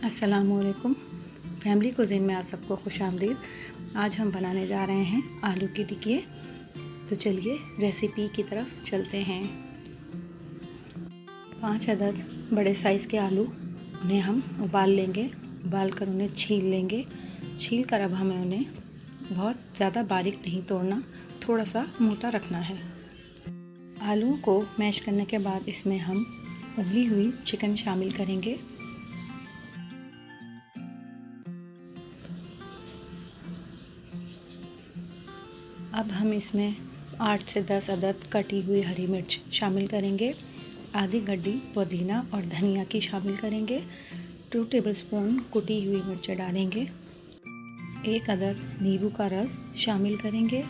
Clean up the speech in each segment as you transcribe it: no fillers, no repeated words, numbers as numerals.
अस्सलामुअलैकुम। Family cuisine में आप सबको खुशामदीद। आज हम बनाने जा रहे हैं आलू की टिक्की। तो चलिए रेसिपी की तरफ चलते हैं। 5 अदद बड़े साइज़ के आलू, उन्हें हम उबाल लेंगे। उबाल कर उन्हें छील लेंगे। छील कर अब हमें उन्हें बहुत ज़्यादा बारीक नहीं तोड़ना, थोड़ा सा मोटा रखना है। आलूओं को मैश करने के बाद इसमें हम उबली हुई चिकन शामिल करेंगे। अब हम इसमें 8 से 10 अदद कटी हुई हरी मिर्च शामिल करेंगे। आधी गड्डी पुदीना और धनिया की शामिल करेंगे। 2 टेबलस्पून कुटी हुई मिर्च डालेंगे। 1 अदद नींबू का रस शामिल करेंगे।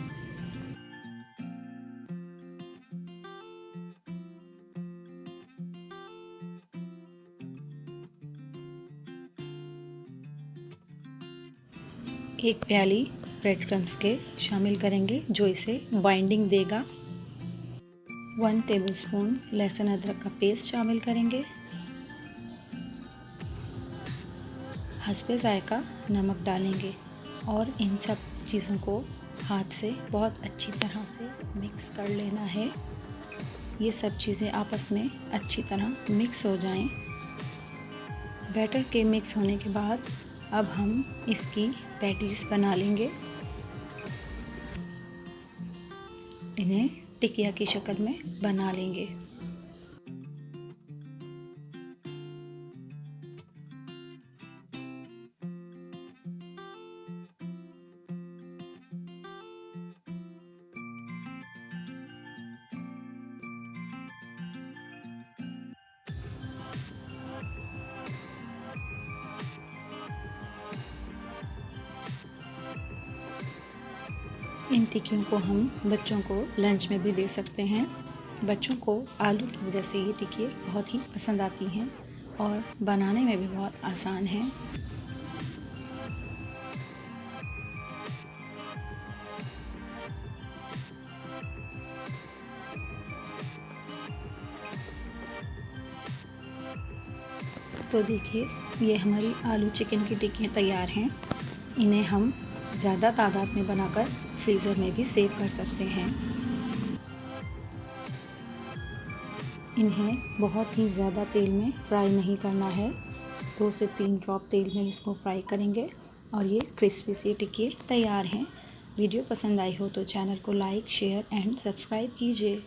एक प्याली ब्रेड क्रम्स के शामिल करेंगे जो इसे बाइंडिंग देगा। 1 टेबलस्पून लहसुन अदरक का पेस्ट शामिल करेंगे। हस्बे जायका नमक डालेंगे और इन सब चीज़ों को हाथ से बहुत अच्छी तरह से मिक्स कर लेना है। ये सब चीज़ें आपस में अच्छी तरह मिक्स हो जाएं। बैटर के मिक्स होने के बाद अब हम इसकी पैटीज़ बना लेंगे। इन्हें टिकिया की शक्ल में बना लेंगे। इन टिक्कियों को हम बच्चों को लंच में भी दे सकते हैं। बच्चों को आलू की वजह से ये टिक्की बहुत ही पसंद आती हैं और बनाने में भी बहुत आसान है। तो देखिए ये हमारी आलू चिकन की टिक्कियाँ तैयार हैं। इन्हें हम ज़्यादा तादाद में बनाकर फ्रीज़र में भी सेव कर सकते हैं। इन्हें बहुत ही ज़्यादा तेल में फ्राई नहीं करना है। 2 से 3 ड्रॉप तेल में इसको फ्राई करेंगे और ये क्रिस्पी सी टिक्की तैयार हैं। वीडियो पसंद आई हो तो चैनल को लाइक, शेयर एंड सब्सक्राइब कीजिए।